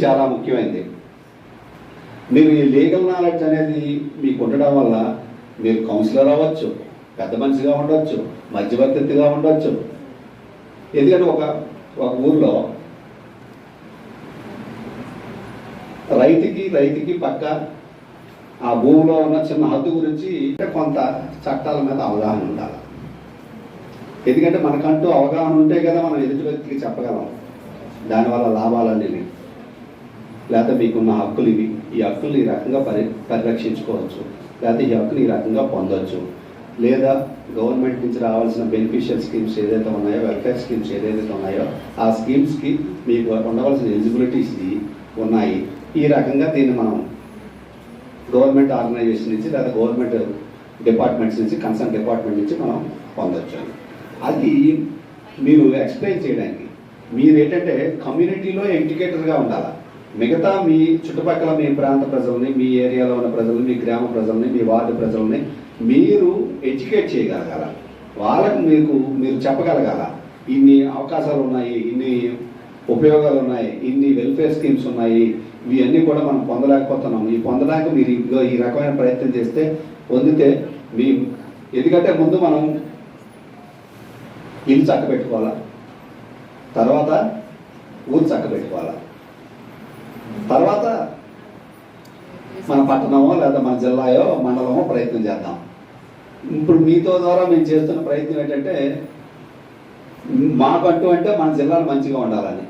చాలా ముఖ్యమైనది. మీరు ఈ లీగల్ నాలెడ్జ్ అనేది మీకు ఉండడం వల్ల మీరు కౌన్సిలర్ అవ్వచ్చు, పెద్ద మనిషిగా ఉండొచ్చు, మధ్యవర్తిగా ఉండొచ్చు. ఎందుకంటే ఒక ఊర్లో రైతుకి పక్క ఆ భూమిలో ఉన్న చిన్న హద్దు గురించి కొంత చట్టాల మీద అవగాహన ఉండాలి. ఎందుకంటే మనకంటూ అవగాహన ఉంటే కదా మనం ఎదుటి వ్యక్తికి చెప్పగలం దానివల్ల లాభాలు అనేవి, లేకపోతే మీకున్న హక్కులు ఇవి, ఈ హక్కులు ఈ రకంగా పరిరక్షించుకోవచ్చు, లేకపోతే ఈ హక్కులు ఈ రకంగా పొందవచ్చు, లేదా గవర్నమెంట్ నుంచి రావాల్సిన బెనిఫిషియల్ స్కీమ్స్ ఏదైతే ఉన్నాయో, వెల్ఫేర్ స్కీమ్స్ ఏదైతే ఉన్నాయో ఆ స్కీమ్స్కి మీకు ఉండవలసిన ఎలిజిబిలిటీస్ ఉన్నాయి. ఈ రకంగా దీన్ని మనం గవర్నమెంట్ ఆర్గనైజేషన్ నుంచి లేదా గవర్నమెంట్ డిపార్ట్మెంట్స్ నుంచి, కన్సర్న్ డిపార్ట్మెంట్ నుంచి మనం పొందొచ్చు. అది మీరు ఎక్స్ప్లెయిన్ చేయడానికి మీరు ఏంటంటే కమ్యూనిటీలో ఎడ్యుకేటర్గా ఉండాలి. మిగతా మీ చుట్టుపక్కల మీ ప్రాంత ప్రజల్ని, మీ ఏరియాలో ఉన్న ప్రజల్ని, మీ గ్రామ ప్రజల్ని, మీ వార్డు ప్రజల్ని మీరు ఎడ్యుకేట్ చేయగలగాల. వాళ్ళకు మీరు చెప్పగలగాల ఇన్ని అవకాశాలు ఉన్నాయి, ఇన్ని ఉపయోగాలు ఉన్నాయి, ఇన్ని వెల్ఫేర్ స్కీమ్స్ ఉన్నాయి, ఇవన్నీ కూడా మనం పొందలేకపోతున్నాం. ఈ పొందడానికి మీరు ఈ రకమైన ప్రయత్నం చేస్తే పొందితే ఎందుకంటే ముందు మనం ఇల్లు చక్కబెట్టుకోవాలా, తర్వాత ఊరు చక్కబెట్టుకోవాలా, తర్వాత మన పట్టణమో లేదా మన జిల్లాయో మండలమో ప్రయత్నం చేద్దాం. ఇప్పుడు మీతో ద్వారా మేము చేస్తున్న ప్రయత్నం ఏంటంటే మాకంటూ అంటే మన జిల్లాలు మంచిగా ఉండాలని.